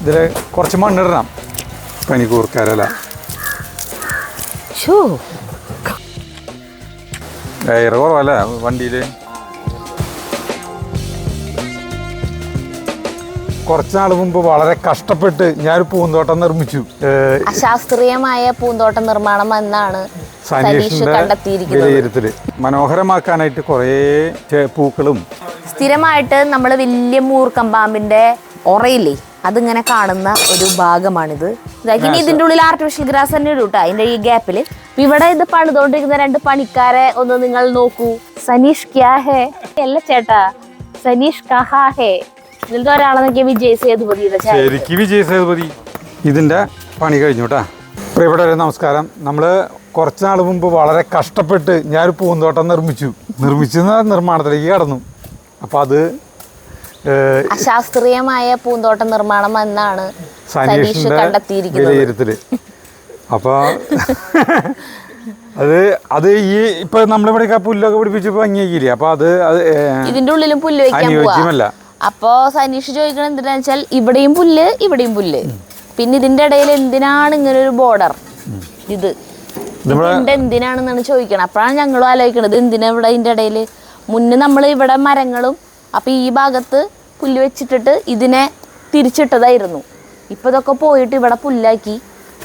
ഇതിൽ കുറച്ച് മണ്ണിടണം. പനിക്കൂർക്കാരല്ല എയർ കുറവല്ലേ വണ്ടിയിൽ. കുറച്ചുനാൾ മുമ്പ് വളരെ കഷ്ടപ്പെട്ട് ഞാനൊരു പൂന്തോട്ടം നിർമ്മിച്ചു. അശാസ്ത്രീയമായ പൂന്തോട്ട നിർമ്മാണം എന്നാണ് സനീഷിന്റെ വിലയിരുത്തല്. മനോഹരമാക്കാനായിട്ട് കുറേ പൂക്കളും സ്ഥിരമായിട്ട് നമ്മൾ വലിയ മൂർക്കമ്പാമ്പിന്റെ ഒറയില്ലേ അതിങ്ങനെ കാണുന്ന ഒരു ഭാഗമാണിത്. ഇനി ഇതിന്റെ ഉള്ളിൽ ആർട്ടിഫിഷ്യൽ ഗ്രാസ് തന്നെ ഇടും കേട്ടോ. അതിന്റെ ഈ ഗ്യാപ്പില് ഇവിടെ ഇത് പണിതുകൊണ്ടിരിക്കുന്ന 2 പണിക്കാരെ ഒന്ന് നിങ്ങൾ നോക്കൂ. സനീഷ് ക്യാ ഹേ അല്ല ചേട്ടാ, സനീഷ് കഹാ ഹേ. ഇതിലത്തെ ഒരാളെ നോക്കിയ വിജയ് സേതുപതി. ശരിക്കും വിജയ് സേതുപതി. ഇതിന്റെ പണി കഴിഞ്ഞു കേട്ടാ. പ്രിയപ്പെട്ടവരെ നമസ്കാരം. നമ്മള് കുറച്ചുനാൾ മുമ്പ് വളരെ കഷ്ടപ്പെട്ട് ഞാനൊരു പൂന്തോട്ടം നിർമ്മിച്ചു. നിർമ്മാണത്തിലേക്ക് കടന്നു. അപ്പൊ അത് അശാസ്ത്രീയമായ പൂന്തോട്ട നിർമ്മാണം എന്നാണ് സനീഷിന്റെ വിലയിരുത്തല്. അപ്പൊ അത് ഈ ഇപ്പൊ നമ്മളിവിടെ പുല്ലൊക്കെ പിടിപ്പിച്ചപ്പോ ഭംഗിയാക്കിയില്ലേ. അപ്പൊ അത് ഇതിന്റെ ഉള്ളിലും പുല്ല് വെക്കാൻ അനുയോജ്യമല്ല. അപ്പൊ സനീഷ് ചോദിക്കണ എന്തിനാ വെച്ചാൽ ഇവിടെയും പുല്ല് ഇവിടെയും പുല്ല്, പിന്നെ ഇതിന്റെ ഇടയിൽ എന്തിനാണ് ഇങ്ങനെ ഒരു ബോർഡർ, ഇത് എന്തിനാണെന്നാണ് ചോദിക്കണം. അപ്പോഴാണ് ഞങ്ങളും ആലോചിക്കണത് എന്തിനാ ഇവിടെ ഇതിന്റെ ഇടയില്. മുന്നേ നമ്മൾ ഇവിടെ മരങ്ങളും അപ്പൊ ഈ ഭാഗത്ത് പുല്ല് വെച്ചിട്ടിട്ട് ഇതിനെ തിരിച്ചിട്ടതായിരുന്നു. ഇപ്പൊ ഇതൊക്കെ പോയിട്ട് ഇവിടെ പുല്ലാക്കി.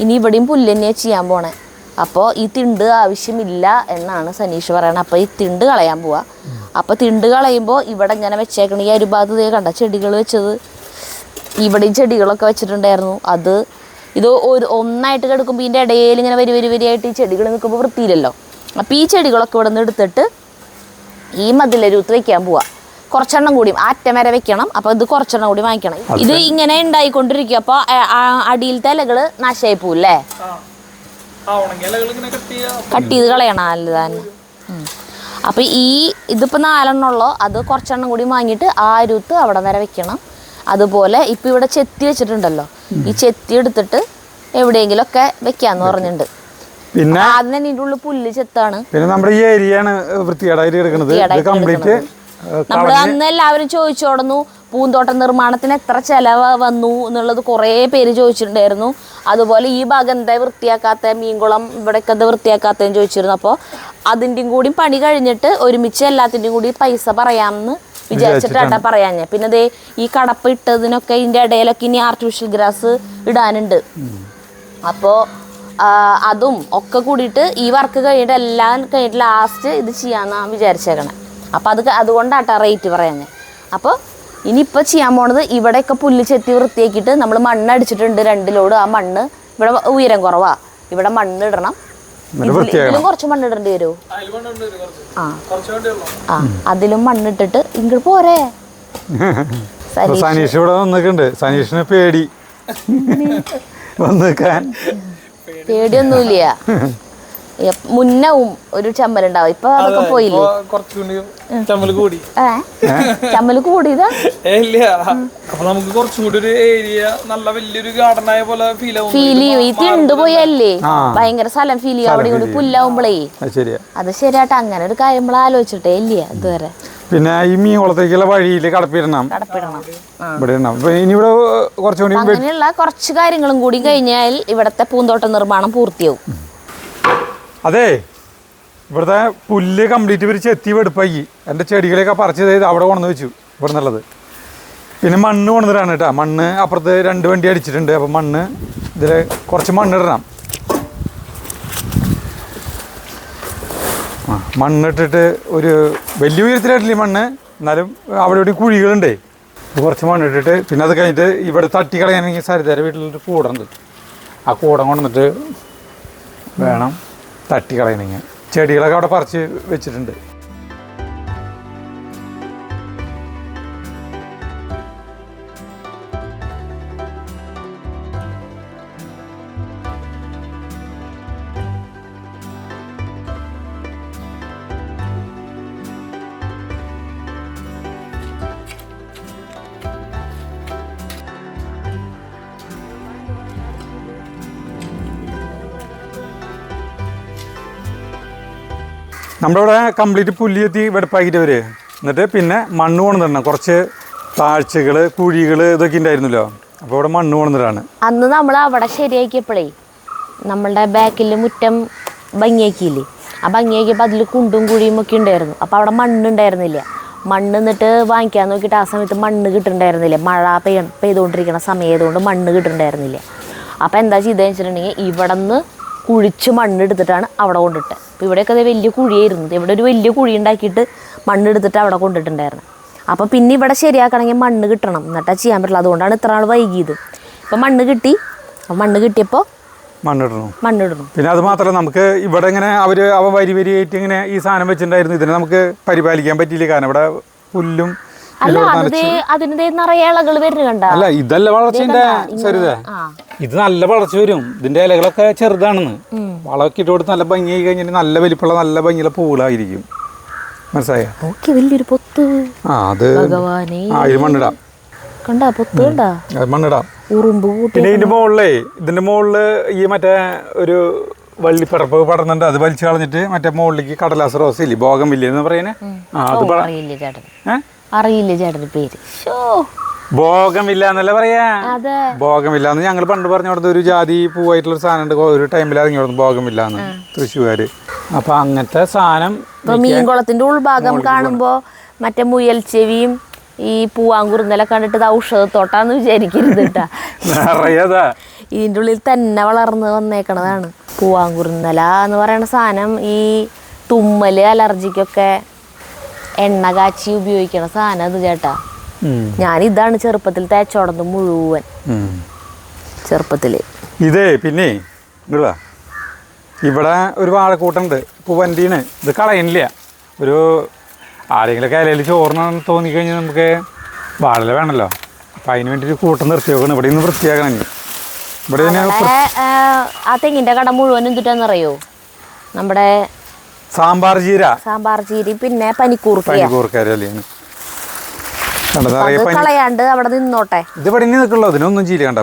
ഇനി ഇവിടെയും പുല്ല് തന്നെയാണ് ചെയ്യാൻ പോണേ. അപ്പോൾ ഈ തിണ്ട് ആവശ്യമില്ല എന്നാണ് സനീഷ് പറയണത്. അപ്പോൾ ഈ തിണ്ട് കളയാൻ പോവാ. അപ്പോൾ തിണ്ട് കളയുമ്പോൾ ഇവിടെ ഇങ്ങനെ വെച്ചേക്കണ ഈ അരുഭാഗത്ത് കണ്ട ചെടികൾ വെച്ചത്, ഇവിടെയും ചെടികളൊക്കെ വെച്ചിട്ടുണ്ടായിരുന്നു. ഇത് ഒന്നായിട്ട് കിടക്കുമ്പോൾ ഇതിൻ്റെ ഇടയിൽ ഇങ്ങനെ വരിയായിട്ട് ഈ ചെടികൾ നിൽക്കുമ്പോൾ വൃത്തിയില്ലല്ലോ. അപ്പോൾ ഈ ചെടികളൊക്കെ ഇവിടെ നിന്ന് എടുത്തിട്ട് ഈ മതിലരൂത്ത് വെക്കാൻ പോവാ. കുറച്ചെണ്ണം കൂടി അറ്റം വരെ വെക്കണം. അപ്പോൾ ഇത് കുറച്ചെണ്ണം കൂടി വാങ്ങിക്കണം. ഇത് ഇങ്ങനെ ഉണ്ടായിക്കൊണ്ടിരിക്കും. അപ്പോൾ അടിയിലത്തെ ഇലകൾ നാശമായി പോവില്ലേ, കട്ട് ചെയ്ത് കളയണം തന്നെ. അപ്പോൾ ഇതിപ്പോൾ 4 എണ്ണമുള്ളൂ. അത് കുറച്ചെണ്ണം കൂടി വാങ്ങിയിട്ട് ആ അരുത്ത് അവിടെ വരെ വെക്കണം. അതുപോലെ ഇപ്പം ഇവിടെ ചെത്തി വെച്ചിട്ടുണ്ടല്ലോ, ഈ ചെത്തി എടുത്തിട്ട് എവിടെയെങ്കിലും ഒക്കെ വെക്കാന്ന് പറഞ്ഞിട്ടുണ്ട്. പിന്നെ ആദ്യം തന്നെ ഇതിൻ്റെ ഉള്ളിൽ പുല്ല് ചെത്താണ്. പിന്നെ നമ്മുടെ ഈ ഏരിയയാണ് വൃത്തികേടായിട്ട് കിടക്കുന്നത്. നമ്മൾ അന്ന് എല്ലാവരും ചോദിച്ചോടുന്നു പൂന്തോട്ട നിർമ്മാണത്തിന് എത്ര ചെലവ് വന്നു എന്നുള്ളത് കുറേ പേര് ചോദിച്ചിട്ടുണ്ടായിരുന്നു. അതുപോലെ ഈ ഭാഗം എന്താ വൃത്തിയാക്കാത്ത, മീൻകുളം ഇവിടെയൊക്കെ എന്താ വൃത്തിയാക്കാത്തതെന്ന് ചോദിച്ചിരുന്നു. അപ്പോൾ അതിൻ്റെയും കൂടി പണി കഴിഞ്ഞിട്ട് ഒരുമിച്ച് എല്ലാത്തിൻ്റെയും കൂടി പൈസ പറയാമെന്ന് വിചാരിച്ചിട്ടാണ് പറയാഞ്ഞത്. പിന്നെ ദേ ഈ കടപ്പ് ഇട്ടതിനൊക്കെ ഇതിൻ്റെ ഇടയിലൊക്കെ ഇനി ആർട്ടിഫിഷ്യൽ ഗ്രാസ് ഇടാനുണ്ട്. അപ്പോൾ അതും ഒക്കെ കൂടിയിട്ട് ഈ വർക്ക് കഴിഞ്ഞിട്ട് എല്ലാം കഴിഞ്ഞിട്ട് ലാസ്റ്റ് ഇത് ചെയ്യാമെന്നാണ് വിചാരിച്ചേക്കണേ. അപ്പം അതുകൊണ്ടാട്ടാ റേറ്റ് പറയാഞ്ഞത്. അപ്പോൾ ഇനിയിപ്പോൾ ചെയ്യാൻ പോണത് ഇവിടെയൊക്കെ പുല്ല് ചെത്തി വൃത്തിയാക്കിയിട്ട് നമ്മൾ മണ്ണ് അടിച്ചിട്ടുണ്ട് 2 ലോഡ്. ആ മണ്ണ് ഇവിടെ ഉയരം കുറവാ, ഇവിടെ മണ്ണ് ഇടണം. ഇതിലും കുറച്ച് മണ്ണ് ഇടേണ്ടി വരുമോ? ആ അതിലും മണ്ണിട്ടിട്ട് ഇങ്ങോട്ട് പോരേ. സനീഷ് ഇവിടെ വന്നിട്ടുണ്ട്. സനീഷിന് പേടി വന്നിക്കാൻ പേടിയൊന്നുമില്ല. മുന്നവും ഒരു ചമ്മലുണ്ടാവും. ഇപ്പൊ അതൊക്കെ പോയില്ലേ, ചമ്മല് കൂടിയതാ. നമുക്ക് കുറച്ചും കൂടി ഒരു ഏരിയ നല്ല വലിയൊരു ഗാർഡൻ ആയ പോലെ ഫീൽ ചെയ്യും. ഈ തിണ്ട് പോയല്ലേ ഭയങ്കര സ്ഥലം ഫീൽ ചെയ്യും. അവിടെ കൂടി പുല്ലാവുമ്പോഴേ അത് ശരിയായിട്ട് അങ്ങനെ ഒരു കാര്യം നമ്മൾ ആലോചിച്ചിട്ടേ ഇല്ല ഇതുവരെ. പിന്നെ ഈ മീൻകുളത്തേക്കുള്ള വഴിയിൽ കടപ്പിടണം. അങ്ങനെയുള്ള കുറച്ച് കാര്യങ്ങളും കൂടി കഴിഞ്ഞാൽ ഇവിടത്തെ പൂന്തോട്ട നിർമ്മാണം പൂർത്തിയാവും. അതെ, ഇവിടുത്തെ പുല്ല് കംപ്ലീറ്റ് ഇവർ ചെത്തി വെടുപ്പാക്കി. എൻ്റെ ചെടികളെയൊക്കെ പറിച്ച് ചെയ്ത് അവിടെ കൊണ്ടു വെച്ചു ഇവിടെ നിന്നുള്ളത്. പിന്നെ മണ്ണ് കൊണ്ടുവരാണ് കേട്ടോ. മണ്ണ് അപ്പുറത്ത് 2 വണ്ടി അടിച്ചിട്ടുണ്ട്. അപ്പം മണ്ണ് ഇതിൽ കുറച്ച് മണ്ണിടണം. മണ്ണിട്ടിട്ട് ഒരു വലിയ ഉയരത്തിലായിട്ടില്ല മണ്ണ്, എന്നാലും അവിടെ ഇവിടെ കുഴികളുണ്ടേ. കുറച്ച് മണ്ണിട്ടിട്ട് പിന്നെ അത് കഴിഞ്ഞിട്ട് ഇവിടെ തട്ടി കളയാനെങ്കിൽ സരിതയുടെ വീട്ടിലൊരു കൂടുണ്ട്. ആ കൂടം കൊണ്ടുവന്നിട്ട് വേണം തട്ടി കളയണമെങ്കിൽ. ചെടികളൊക്കെ അവിടെ പറിച്ച് വെച്ചിട്ടുണ്ട്. നമ്മളിവിടെ കംപ്ലീറ്റ് പുല്ല് ചെത്തി വെടുപ്പാക്കിയിട്ട് വരെ എന്നിട്ട് പിന്നെ മണ്ണ് കൊണ്ടുതരണം. കുറച്ച് താഴ്ചകൾ കുഴികൾ ഇതൊക്കെ ഉണ്ടായിരുന്നല്ലോ, അപ്പോൾ ഇവിടെ മണ്ണ് കൊണ്ടുവന്നിട്ടാണ്. അന്ന് നമ്മൾ അവിടെ ശരിയാക്കിയപ്പോഴേ നമ്മളുടെ ബാക്കിൽ മുറ്റം ഭംഗിയാക്കിയില്ലേ, ആ ഭംഗിയാക്കിയപ്പോൾ അതിൽ കുണ്ടും കുഴിയും ഒക്കെ ഉണ്ടായിരുന്നു. അപ്പോൾ അവിടെ മണ്ണ് ഉണ്ടായിരുന്നില്ല. മണ്ണ് എന്നിട്ട് വാങ്ങിക്കാൻ നോക്കിയിട്ട് ആ സമയത്ത് മണ്ണ് കിട്ടുന്നുണ്ടായിരുന്നില്ല. മഴ പെയ്തുകൊണ്ടിരിക്കുന്ന സമയമായതുകൊണ്ട് മണ്ണ് കിട്ടുന്നുണ്ടായിരുന്നില്ല. അപ്പോൾ എന്താ ചെയ്തതെന്ന് വെച്ചിട്ടുണ്ടെങ്കിൽ ഇവിടെ നിന്ന് കുഴിച്ച് മണ്ണെടുത്തിട്ടാണ് അവിടെ കൊണ്ടിട്ടത്. അപ്പോൾ ഇവിടെയൊക്കെ അത് വലിയ കുഴിയായിരുന്നു. ഇവിടെ ഒരു വലിയ കുഴി ഉണ്ടാക്കിയിട്ട് മണ്ണെടുത്തിട്ട് അവിടെ കൊണ്ടിട്ടുണ്ടായിരുന്നു. അപ്പോൾ പിന്നെ ഇവിടെ ശരിയാക്കണമെങ്കിൽ മണ്ണ് കിട്ടണം, എന്നിട്ടാ ചെയ്യാൻ പറ്റില്ല. അതുകൊണ്ടാണ് ഇത്ര നാൾ വൈകിയത്. ഇപ്പം മണ്ണ് കിട്ടി. അപ്പം മണ്ണ് കിട്ടിയപ്പോൾ മണ്ണിടണം. പിന്നെ അത് മാത്രമല്ല, നമുക്ക് ഇവിടെ ഇങ്ങനെ അവ വരിയായിട്ട് ഇങ്ങനെ ഈ സാധനം വെച്ചിട്ടുണ്ടായിരുന്നു. ഇതിനെ നമുക്ക് പരിപാലിക്കാൻ പറ്റിയില്ല. കാരണം ഇവിടെ പുല്ലും അല്ല അതിന് നിറയെ ഇലകൾ വരുന്നു കണ്ട. അല്ല ഇതല്ല വളർച്ചയുടെ സരിത, ഇത് നല്ല വളർച്ച വരും. ഇതിന്റെ ഇലകളൊക്കെ ചെറുതാണെന്ന് വളമൊക്കെ ഇട്ട് കൊടുത്ത് നല്ല ഭംഗിയായി കഴിഞ്ഞാൽ നല്ല വലിപ്പമുള്ള നല്ല ഭംഗിയുള്ള പൂവുകളായിരിക്കും. മനസ്സിലായോ? വലിയൊരു പൊത്ത്. അത് മണ്ണിടാം. കണ്ടാ പൊത്ത് കണ്ടാ മണ്ണിടാം. ഉറുമ്പ് കൂട്ടി. പിന്നെ ഇതിന്റെ മുകളില് ഈ മറ്റേ ഒരു വള്ളിപ്പറപ്പ് പടർന്നുണ്ട്. അത് വലിച്ചു കളഞ്ഞിട്ട് മറ്റേ മുകളിലേക്ക് കടലാസ് റോസ് ഇല്ലേ, ബോഗൻവില്ല എന്ന് പറയുന്നത്. അറിയില്ല ചേട്ടന് പേര്. ബോഗൻവില്ല എന്നല്ല പറയാ. ബോഗൻവില്ല എന്ന് ഞങ്ങൾ പണ്ട് പറഞ്ഞു കൊടുത്ത ഒരു ജാതി പൂവായിട്ടുള്ള സാധനം ഉണ്ട്. ഒരു ടൈമിൽ ഇറങ്ങി കൊടുത്തു ബോഗൻവില്ല എന്ന് തൃശ്ശൂര്. അപ്പൊ അങ്ങനത്തെ സാധനം മീൻകുളത്തിന്റെ ഉൾഭാഗം കാണുമ്പോ മറ്റേ മുയൽ ചെവിയും ഈ പൂവാങ്കുറുന്നല കണ്ടിട്ട് ഔഷധത്തോട്ടാന്ന് വിചാരിക്കരുത് കേട്ടാ. ഇതിൻ്റെ ഉള്ളിൽ തന്നെ വളർന്ന് വന്നേക്കണതാണ് പൂവാങ്കുറുന്നല എന്ന് പറയുന്ന സാധനം. ഈ തുമ്മല് അലർജിക്കൊക്കെ എണ്ണ കാച്ചി ഉപയോഗിക്കണ സാധനം അത് ചേട്ടാ. ഞാനിതാണ് ചെറുപ്പത്തിൽ തേച്ചോടന്ന് മുഴുവൻ ചെറുപ്പത്തില്. ഇതേ പിന്നെ ഇവിടെ ഒരു വാഴക്കൂട്ടുണ്ട് പൂവന്റീന്. ഇത് കളയണില്ല. ഒരു ആരെങ്കിലൊക്കെ ഇലയിൽ ചോറിനാണെന്ന് തോന്നിക്കഴിഞ്ഞാൽ നമുക്ക് വാഴല വേണമല്ലോ. അപ്പം അതിന് വേണ്ടി ഒരു കൂട്ടം നിർത്തി വെക്കണം. ഇവിടെ നിന്ന് വൃത്തിയാക്കണം. ഇവിടെ ആ തെങ്ങിന്റെ കട മുഴുവൻ എന്തിട്ടാന്നറിയോ? നമ്മുടെ സാമ്പാർ ചീര പിന്നെ പനിക്കൂർക്കല്ലേ കളയാണ്ട് അവിടെ നിന്നോട്ടെ. ഇത് ഇവിടെ നിൽക്കുള്ളൂ. അതിനൊന്നും ചീര കണ്ട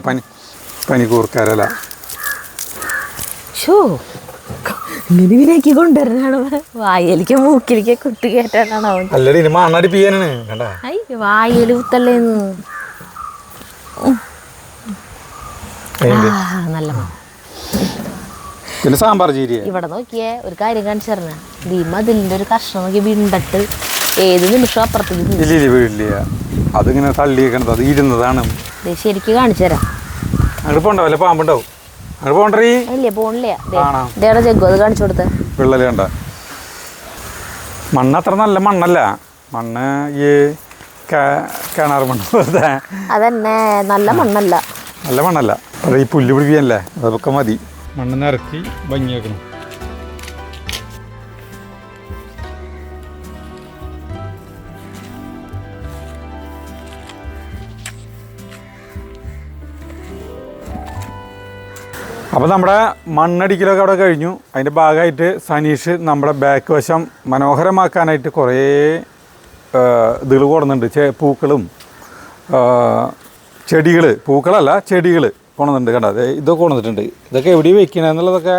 പനിക്കൂർക്കാരല്ല. ഇങ്ങനെയാക്കി കൊണ്ടുവരാനാണ് വായലിക്ക് മൂക്കിലേക്ക് കുട്ടി കയറ്റാനാണോ? വായല് കുത്തല്ലേന്ന്. നല്ല പിന്നെ സാമ്പാർ ചീര. ഇവിടെ നോക്കിയേ ഒരു കാര്യം കാണിച്ചു തരണ. ഈ മതിലിന്റെ ഒരു കഷ്ണം നോക്കി വിണ്ടിട്ട് ഏത് നിമിഷം അപ്പുറത്തേക്ക് അതിങ്ങനെ തള്ളിയേക്കണത്. അത് ഇരുന്നതാണ്. ശരിക്കും കാണിച്ചു തരാം. അങ്ങോട്ട് പോണ്ട വല്ല പാമ്പുണ്ടാവും. അങ്ങോട്ട് പോണ്ടേ? ഇല്ലേ പോണില്ല. ജഗ്ഗു അത് കാണിച്ചു കൊടുത്ത വിള്ളല് കണ്ട. മണ്ണ് അത്ര നല്ല മണ്ണല്ല. മണ്ണ് ഈ കിണർ മണ്ണ് പോലത്തെ അതന്നെ. നല്ല മണ്ണല്ല. നല്ല മണ്ണല്ല. അത് ഈ പുല്ല് പിടിപ്പിക്കാനല്ലേ, അതൊക്കെ മതി. മണ്ണ് നിരത്തി ഭംഗിയാക്കണം. അപ്പോൾ നമ്മുടെ മണ്ണടിക്കലൊക്കെ അവിടെ കഴിഞ്ഞു. അതിൻ്റെ ഭാഗമായിട്ട് സനീഷ് നമ്മുടെ ബാക്ക് വശം മനോഹരമാക്കാനായിട്ട് കുറേ ഇതുകൾ കൊടുക്കുന്നുണ്ട്. പൂക്കളും ചെടികൾ, പൂക്കളല്ല ചെടികൾ കൊണ്ടുവന്നിട്ടുണ്ട്. കണ്ട ഇതൊക്കെ കൊണ്ടുവന്നിട്ടുണ്ട്. ഇതൊക്കെ എവിടെ വെക്കണമെന്നുള്ളതൊക്കെ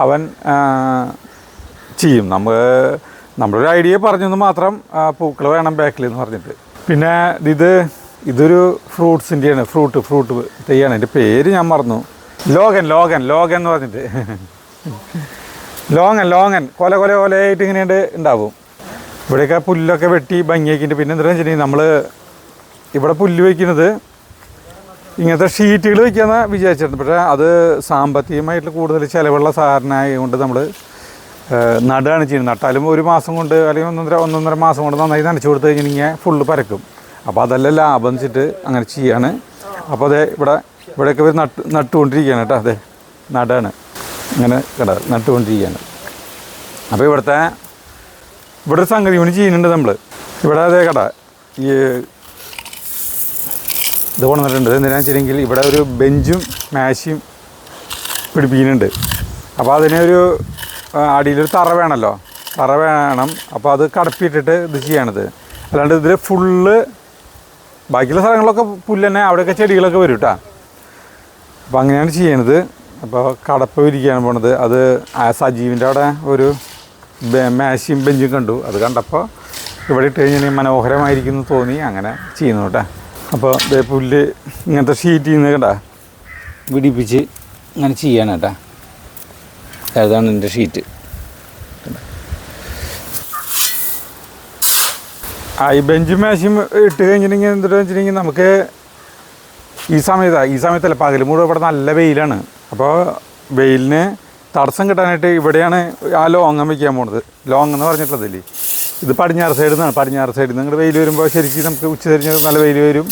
അവൻ ചെയ്യും. നമ്മളൊരു ഐഡിയ പറഞ്ഞെന്ന് മാത്രം. പൂക്കൾ വേണം ബാക്കിൽ എന്ന് പറഞ്ഞിട്ട്. പിന്നെ ഇതൊരു ഫ്രൂട്ട്സിൻ്റെയാണ്. ഫ്രൂട്ട് തെയ്യാണ്. എൻ്റെ പേര് ഞാൻ മറന്നു. ലോഗൻ എന്ന് പറഞ്ഞിട്ട് ലോങ്ങൻ കൊലയായിട്ട് ഇങ്ങനെയുണ്ട് ഉണ്ടാവും. ഇവിടെയൊക്കെ പുല്ലൊക്കെ വെട്ടി ഭംഗിയാക്കിയിട്ട്. പിന്നെ എന്താണെന്ന് വെച്ചിട്ടുണ്ടെങ്കിൽ നമ്മൾ ഇവിടെ പുല്ല് വയ്ക്കുന്നത് ഇങ്ങനത്തെ ഷീറ്റുകൾ വയ്ക്കാമെന്ന് വിചാരിച്ചിരുന്നു. പക്ഷേ അത് സാമ്പത്തികമായിട്ട് കൂടുതൽ ചിലവുള്ള സാധനമായതുകൊണ്ട് നമ്മൾ നടുകയാണ് ചെയ്യുന്നത്. നട്ടാലും ഒരു മാസം കൊണ്ട് അല്ലെങ്കിൽ ഒന്നൊന്നര മാസം കൊണ്ട് നന്നായി നനച്ചു കൊടുത്തു കഴിഞ്ഞാൽ ഫുള്ള് പരക്കും. അപ്പോൾ അതെല്ലാം ലാഭം വെച്ചിട്ട് അങ്ങനെ ചെയ്യാണ്. അപ്പോൾ ഇവിടെയൊക്കെ ഇവർ നട്ടുകൊണ്ടിരിക്കുകയാണ് കേട്ടോ. അതെ നടാണ് ഇങ്ങനെ നട്ടുകൊണ്ടിരിക്കുകയാണ്. അപ്പോൾ ഇവിടെ ഒരു സംഗതി കൂടി ചെയ്യുന്നുണ്ട് നമ്മൾ. ഇവിടെ അതേ ഈ ഇത് കൊണ്ടുവന്നിട്ടുണ്ട്. എന്തിനാണെന്ന് വെച്ചിട്ടുണ്ടെങ്കിൽ ഇവിടെ ഒരു ബെഞ്ചും മേശയും പിടിപ്പിക്കുന്നുണ്ട്. അപ്പോൾ അതിനൊരു അടിയിലൊരു തറ വേണമല്ലോ. തറ വേണം. അപ്പോൾ അത് കടപ്പിട്ടിട്ട് ഇത് ചെയ്യണത്. അല്ലാണ്ട് ഇതിൽ ഫുള്ള് ബാക്കിയുള്ള സ്ഥലങ്ങളിലൊക്കെ പുല്ല് തന്നെ, അവിടെയൊക്കെ ചെടികളൊക്കെ വരും കേട്ടോ. അപ്പോൾ അങ്ങനെയാണ് ചെയ്യണത്. അപ്പോൾ കടപ്പ വിരിക്കുകയാണ് പോണത്. അത് സജീവിൻ്റെ അവിടെ ഒരു മേശയും ബെഞ്ചും കണ്ടു. അത് കണ്ടപ്പോൾ ഇവിടെ ഇട്ട് കഴിഞ്ഞാൽ മനോഹരമായിരിക്കുന്നു തോന്നി അങ്ങനെ ചെയ്യുന്നു കേട്ടോ. അപ്പോൾ ഇതേ പുല്ല് ഇങ്ങനത്തെ ഷീറ്റിൽ നിന്ന് കേട്ടാ പിടിപ്പിച്ച് ഇങ്ങനെ ചെയ്യണം കേട്ടാ. അതാണ് എൻ്റെ ഷീറ്റ്. ഈ ബെഞ്ചും മേശയും ഇട്ട് കഴിഞ്ഞിട്ടുണ്ടെങ്കിൽ എന്തിട്ട് വെച്ചിട്ടുണ്ടെങ്കിൽ നമുക്ക് ഈ സമയത്തല്ല പകൽ മുഴുവൻ ഇവിടെ നല്ല വെയിലാണ്. അപ്പോൾ വെയിലിന് തടസ്സം കിട്ടാനായിട്ട് ഇവിടെയാണ് ആ ലോങ്ങം വയ്ക്കാൻ പോണത്. ലോങ് എന്ന് പറഞ്ഞിട്ടുള്ളതില്ലേ, ഇത് പടിഞ്ഞാറ് സൈഡിൽ നിന്നാണ്. പടിഞ്ഞാറ് സൈഡിൽ നിന്ന് വെയിൽ വരുമ്പോൾ ശരിക്കും നമുക്ക് ഉച്ച തിരിഞ്ഞ് നല്ല വെയിൽ വരും,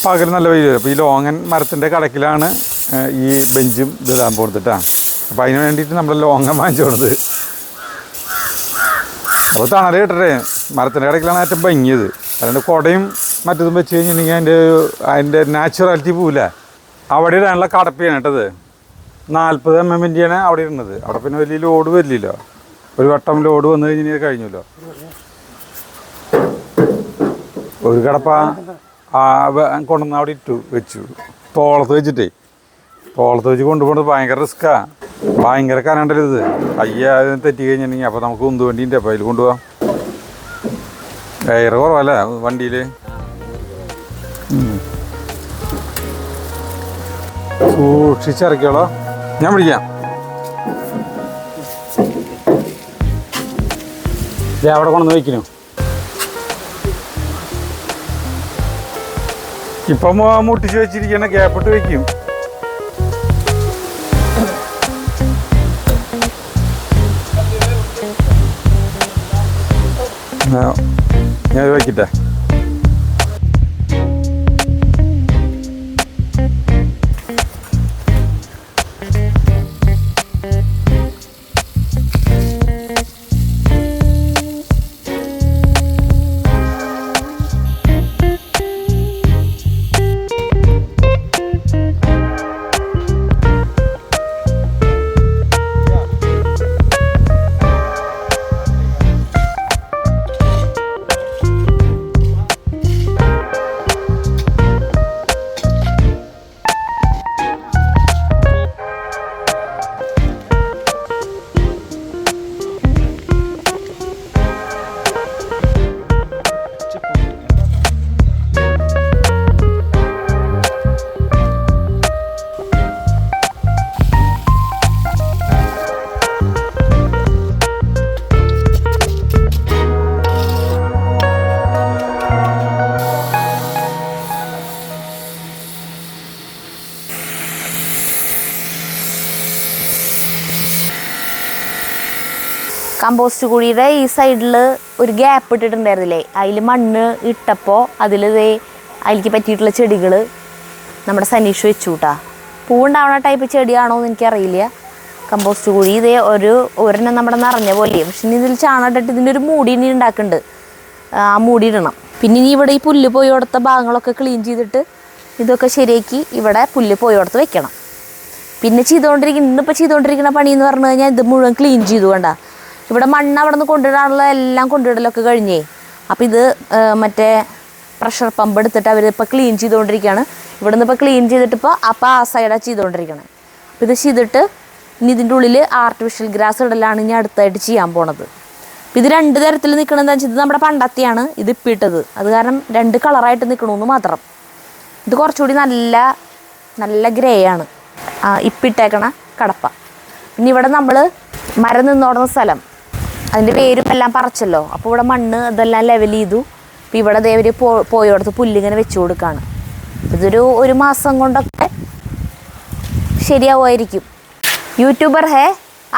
പകൽ നല്ല വെയിൽ വരും. അപ്പോൾ ഈ ലോങ്ങൻ മരത്തിൻ്റെ കടക്കിലാണ് ഈ ബെഞ്ചും ഇതിടാൻ പോകുന്നിട്ടാണ്. അപ്പോൾ അതിന് വേണ്ടിയിട്ട് നമ്മൾ ലോങ്ങൻ വാങ്ങിച്ചു പോണത്. അപ്പോൾ തണൽ കിട്ടട്ടെ, മരത്തിൻ്റെ കടക്കിലാണ് ഏറ്റവും ഭംഗിയത്. അതുകൊണ്ട് കുടയും മറ്റതും വെച്ച് കഴിഞ്ഞിട്ടുണ്ടെങ്കിൽ അതിൻ്റെ നാച്ചുറാലിറ്റി പോവില്ല. അവിടെ ഇടാനുള്ള കടപ്പയാണ് കേട്ടത്. 40 mm അവിടെ ഇരുന്നത്. അവിടെ പിന്നെ വലിയ ലോഡ് വരില്ലല്ലോ. ഒരു വട്ടം ലോഡ് വന്നു കഴിഞ്ഞാൽ കഴിഞ്ഞല്ലോ. ഒരു കടപ്പ കൊണ്ടുവന്ന് അവിടെ വെച്ചു. തോളത്ത് വെച്ചിട്ടേ, തോളത്ത് വെച്ച് കൊണ്ടുപോകുന്നത് ഭയങ്കര റിസ്ക്കാണ്. ഭയങ്കര കനണ്ടല്ലോ ഇത്. അതിന് തെറ്റി കഴിഞ്ഞിട്ടുണ്ടെങ്കിൽ അപ്പോൾ നമുക്ക് ഉന്ത് വണ്ടിൻ്റെ അപ്പോൾ അതിൽ കൊണ്ടുപോകാം. എയർ കുറവല്ലേ വണ്ടിയിൽ. സൂക്ഷിച്ചിറക്കിയോളോ, ഞാൻ പിടിക്കാം. അവിടെ കൊണ്ടുവന്ന് വയ്ക്കുന്നു. ഇപ്പം മുട്ടിച്ച് വെച്ചിരിക്കണ ഗ്യാപ്പിട്ട് വയ്ക്കും. ഞാൻ വയ്ക്കട്ടെ. കമ്പോസ്റ്റ് കുഴിയുടെ ഈ സൈഡിൽ ഒരു ഗ്യാപ്പ് ഇട്ടിട്ടുണ്ടായിരുന്നില്ലേ, അതിൽ മണ്ണ് ഇട്ടപ്പോൾ അതിലേക്ക് പറ്റിയിട്ടുള്ള ചെടികൾ നമ്മുടെ സനീഷ് വെച്ചു കൂട്ടാ. പൂവുണ്ടാവണ ടൈപ്പ് ചെടിയാണോ എന്ന് എനിക്കറിയില്ല. കമ്പോസ്റ്റ് കുഴി ഇതേ ഒരെണ്ണം നമ്മുടെ നിറഞ്ഞ പോലെ. പക്ഷെ ഇനി ഇതിൽ ചാണകം ഇട്ടിട്ട് ഇതിൻ്റെ ഒരു മൂടി ഇനി ഉണ്ടാക്കുന്നുണ്ട്. ആ മൂടി ഇടണം. പിന്നെ ഇനി ഇവിടെ ഈ പുല്ല് പോയി കൊടുത്ത ഭാഗങ്ങളൊക്കെ ക്ലീൻ ചെയ്തിട്ട് ഇതൊക്കെ ശരിയാക്കി ഇവിടെ പുല്ല് പോയി കൊടുത്ത് വെക്കണം. പിന്നെ ഇന്നിപ്പോൾ ചെയ്തുകൊണ്ടിരിക്കുന്ന പണി എന്ന് പറഞ്ഞു കഴിഞ്ഞാൽ ഇത് മുഴുവൻ ക്ലീൻ ചെയ്തു വേണ്ട. ഇവിടെ മണ്ണ് അവിടെ നിന്ന് കൊണ്ടിടാനുള്ള എല്ലാം കൊണ്ടിടലൊക്കെ കഴിഞ്ഞേ. അപ്പോൾ ഇത് മറ്റേ പ്രഷർ പമ്പ് എടുത്തിട്ട് അവരിപ്പോൾ ക്ലീൻ ചെയ്തുകൊണ്ടിരിക്കുകയാണ്. ഇവിടെ നിന്ന് ഇപ്പോൾ ക്ലീൻ ചെയ്തിട്ടിപ്പോൾ അപ്പോൾ ആ സൈഡാണ് ചെയ്തുകൊണ്ടിരിക്കണം. അപ്പോൾ ഇത് ചെയ്തിട്ട് ഇനി ഇതിൻ്റെ ഉള്ളിൽ ആർട്ടിഫിഷ്യൽ ഗ്രാസ് ഇടലാണ് ഇനി അടുത്തായിട്ട് ചെയ്യാൻ പോണത്. ഇത് 2 തരത്തിൽ നിൽക്കണമെന്ന് വെച്ചാൽ ഇത് നമ്മുടെ പണ്ടത്തെയാണ് ഇത് ഇപ്പിട്ടത്. അത് കാരണം 2 കളറായിട്ട് നിൽക്കണമെന്ന് മാത്രം. ഇത് കുറച്ചുകൂടി നല്ല നല്ല ഗ്രേ ആണ് ഇപ്പിട്ടേക്കണ കടപ്പ. പിന്നെ ഇവിടെ നമ്മൾ മരം നിന്നോടുന്ന സ്ഥലം അതിൻ്റെ പേരും എല്ലാം പറിച്ചല്ലോ. അപ്പോൾ ഇവിടെ മണ്ണ് ഇതെല്ലാം ലെവൽ ചെയ്തു. അപ്പോൾ ഇവിടെ ദേവര് പോയോടത്ത് പുല്ലിങ്ങനെ വെച്ചു കൊടുക്കുകയാണ്. ഇതൊരു 1 മാസം കൊണ്ടൊക്കെ ശരിയാവുമായിരിക്കും. യൂട്യൂബർ ഹേ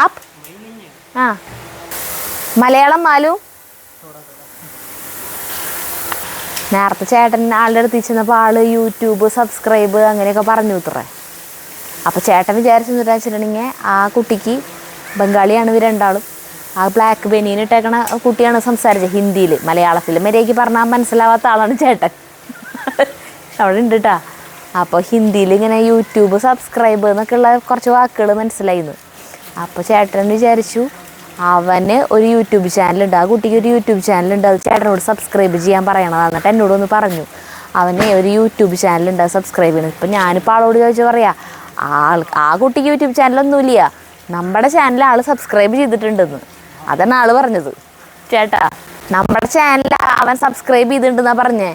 ആപ്പ്? ആ മലയാളം മാലു. നേരത്തെ ചേട്ടൻ ആളുടെ അടുത്ത് ചെന്നപ്പോൾ ആള് യൂട്യൂബ് സബ്സ്ക്രൈബ് അങ്ങനെയൊക്കെ പറഞ്ഞു ഇത്രേ. അപ്പോൾ ചേട്ടൻ വിചാരിച്ചെന്ന് വെച്ചിട്ടുണ്ടെങ്കിൽ ആ കുട്ടിക്ക് ബംഗാളിയാണ് ഇവർ രണ്ടാളും. ആ ബ്ലാക്ക് ബനിയൻ ഇട്ടേക്കണ കുട്ടിയാണ് സംസാരിച്ചത് ഹിന്ദിയിൽ. മലയാളത്തിൽ മര്യാദയ്ക്ക് പറഞ്ഞാൽ മനസ്സിലാവാത്ത ആളാണ് ചേട്ടൻ. അവിടെ ഉണ്ട് കേട്ടോ. അപ്പോൾ ഹിന്ദിയിൽ ഇങ്ങനെ യൂട്യൂബ് സബ്സ്ക്രൈബ് എന്നൊക്കെയുള്ള കുറച്ച് വാക്കുകൾ മനസ്സിലായിരുന്നു. അപ്പോൾ ചേട്ടൻ വിചാരിച്ചു അവന് ഒരു യൂട്യൂബ് ചാനലുണ്ട്, ആ കുട്ടിക്ക് ഒരു യൂട്യൂബ് ചാനലുണ്ട്, അത് ചേട്ടനോട് സബ്സ്ക്രൈബ് ചെയ്യാൻ പറയണതാണ്. എന്നിട്ട് എന്നോടൊന്ന് പറഞ്ഞു അവന് ഒരു യൂട്യൂബ് ചാനലുണ്ട്, അത് സബ്സ്ക്രൈബ് ചെയ്യണം. ഇപ്പം ഞാനിപ്പോൾ ആളോട് ചോദിച്ചു പറയാം ആ കുട്ടിക്ക് യൂട്യൂബ് ചാനലൊന്നുമില്ല, നമ്മുടെ ചാനൽ ആൾ സബ്സ്ക്രൈബ് ചെയ്തിട്ടുണ്ടെന്ന്. അതാണ് ആൾ പറഞ്ഞത്. ചേട്ടാ നമ്മുടെ ചാനൽ അവൻ സബ്സ്ക്രൈബ് ചെയ്തിട്ടുണ്ടെന്നാണ് പറഞ്ഞേ.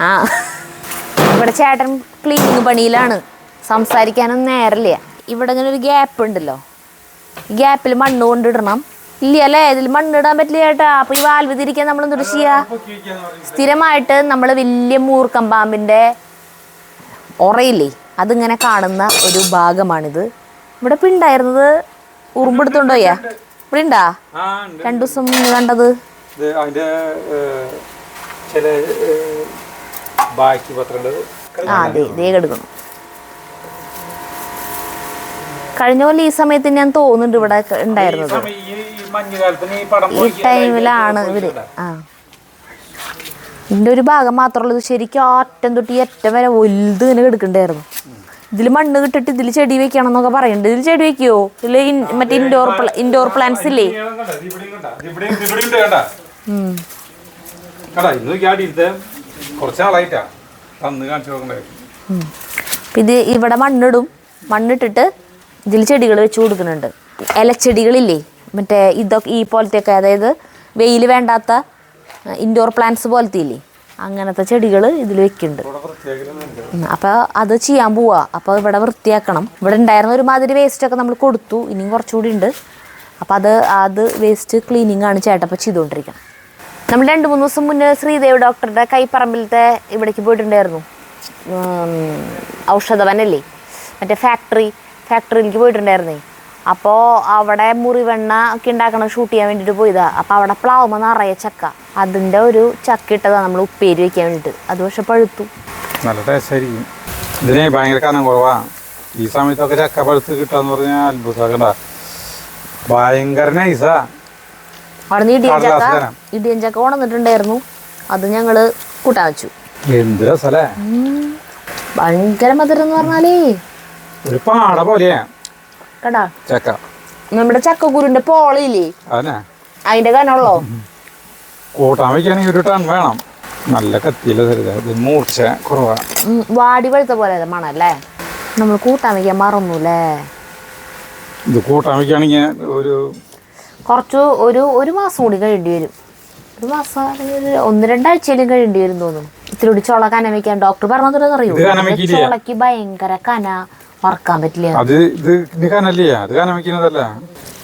ആ ഇവിടെ ചേട്ടൻ ക്ലീനിങ് പണിയിലാണ്, സംസാരിക്കാനൊന്നും നേരമില്ല. ഇവിടെ ഇങ്ങനെ ഒരു ഗ്യാപ്പ് ഉണ്ടല്ലോ, ഈ ഗ്യാപ്പിൽ മണ്ണ് കൊണ്ടിടണം. ഇല്ല അല്ലേ, ഇതിൽ മണ്ണിടാൻ പറ്റില്ല ചേട്ടാ. അപ്പൊ ഈ വാൽവ് തിരിക്കാൻ നമ്മൾ എന്തൊരു ചെയ്യാ? സ്ഥിരമായിട്ട് നമ്മൾ വലിയ മൂർക്കം പാമ്പിന്റെ ഉറയില്ലേ, അതിങ്ങനെ കാണുന്ന ഒരു ഭാഗമാണിത്. ഇവിടെ ഇപ്പം ഉണ്ടായിരുന്നത് ഉറുമ്പെടുത്തോണ്ടോയ്യാ? ഇവിടെ ഉണ്ടാ 2 ദിവസം മുന്നേ കണ്ടത്. അതെ ഇതേ കിടക്കണം. കഴിഞ്ഞ പോലെ ഈ സമയത്ത് ഞാൻ തോന്നുന്നുണ്ട് ഇവിടെ ഉണ്ടായിരുന്നത്. ഈ ടൈമിലാണ് ഇവര്. ഇതിന്റെ ഒരു ഭാഗം മാത്രമുള്ളത് ശരിക്കും അറ്റം തൊട്ട് ഈ അറ്റം വരെ വലുത് ഇങ്ങനെ കിടക്കണ്ടായിരുന്നു. ഇതിൽ മണ്ണ് കിട്ടിട്ട് ഇതിൽ ചെടി വെക്കണം എന്നൊക്കെ പറയുന്നുണ്ട്. ഇതിൽ ചെടി വെക്കുവോ? ഇതില് മറ്റേ ഇൻഡോർ പ്ലാന്റ്സ് ഇല്ലേ? ഇത് ഇവിടെ മണ്ണിടും. മണ്ണിട്ടിട്ട് ഇതിൽ ചെടികൾ വെച്ച് കൊടുക്കുന്നുണ്ട്. ഇലച്ചെടികളില്ലേ, മറ്റേ ഇതൊക്കെ ഈ പോലത്തെയൊക്കെ, അതായത് വെയിൽ വേണ്ടാത്ത ഇൻഡോർ പ്ലാന്റ്സ് പോലത്തെ ഇല്ലേ, അങ്ങനത്തെ ചെടികൾ ഇതിൽ വെക്കുന്നുണ്ട്. അപ്പോൾ അത് ചെയ്യാൻ പോവാ. അപ്പോൾ ഇവിടെ വൃത്തിയാക്കണം. ഇവിടെ ഉണ്ടായിരുന്ന ഒരുമാതിരി വേസ്റ്റൊക്കെ നമ്മൾ കൊടുത്തു, ഇനിയും കുറച്ചുകൂടി ഉണ്ട്. അപ്പോൾ അത് വേസ്റ്റ് ക്ലീനിങ് ആണ് ചേട്ടപ്പോൾ ചെയ്തുകൊണ്ടിരിക്കണം. നമ്മൾ 2-3 ദിവസം മുന്നേ ശ്രീദേവ് ഡോക്ടറുടെ കൈപ്പറമ്പിലത്തെ ഇവിടേക്ക് പോയിട്ടുണ്ടായിരുന്നു. ഔഷധവനല്ലേ, മറ്റേ ഫാക്ടറിയിലേക്ക് പോയിട്ടുണ്ടായിരുന്നേ. അപ്പോൾ അവിടെ മുറിവെണ്ണ ഒക്കെ ഉണ്ടാക്കണം, ഷൂട്ട് ചെയ്യാൻ വേണ്ടിയിട്ട് പോയതാണ്. അപ്പോൾ അവിടെ പ്ലാവുമ്പോൾ നിറയെ ചക്ക, അതിൻ്റെ ഒരു ചക്ക ഇട്ടതാണ് നമ്മൾ ഉപ്പേരി വയ്ക്കാൻ വേണ്ടിയിട്ട്. അത് പക്ഷെ പഴുത്തു. നല്ല ടേസ്റ്റ് ആയിരിക്കും. ഇതിനെ ഭയങ്കര കനം കുറവാണ്. ഈ സമയത്തൊക്കെ ചക്ക പഴുത്ത് കിട്ടാന്ന് പറഞ്ഞാൽ അത്ഭുതമാക്കണ്ട, ഭയങ്കര നൈസാ. അവിടെ നിന്ന് ഇടിയൻ ചക്ക കൊണ്ടുവന്നിട്ടുണ്ടായിരുന്നു, അത് ഞങ്ങള് കൂട്ടാൻ വെച്ചു. എന്ത് രസല്ലേ, ഭയങ്കര മധുരം എന്ന് പറഞ്ഞാലേ ഒരു പാട പോലെയാ കേട്ടാ ചക്ക. നമ്മുടെ ചക്കക്കുരുന്റെ പോളയില്ലേ, അതിന്റെ കനമുള്ളോ. കൂട്ടാൻ വയ്ക്കുകയാണെങ്കിൽ ഒരു ടൺ വേണം. നല്ല കത്തിയില്ല, മൂർച്ച കുറവാ. വാടി പഴുത്ത പോലെ മണല്ലേ. നമ്മൾ കൂട്ടാൻ വയ്ക്കാൻ മറന്നൂല്ലേ. ഇത് കൂട്ടാൻ വയ്ക്കുകയാണെങ്കിൽ കുറച്ച് ഒരു മാസം കൂടി കഴിയേണ്ടി വരും. ഒരു മാസം അല്ലെങ്കിൽ 1-2 ആഴ്ചയിലും കഴിയേണ്ടി വരും തോന്നുന്നു. ഇത്തിരി കൂടി ചുള കന വെക്കാൻ ഡോക്ടർ പറഞ്ഞത് അറിയൂ. ചുളക്ക് ഭയങ്കര കന, വറക്കാൻ പറ്റില്ല.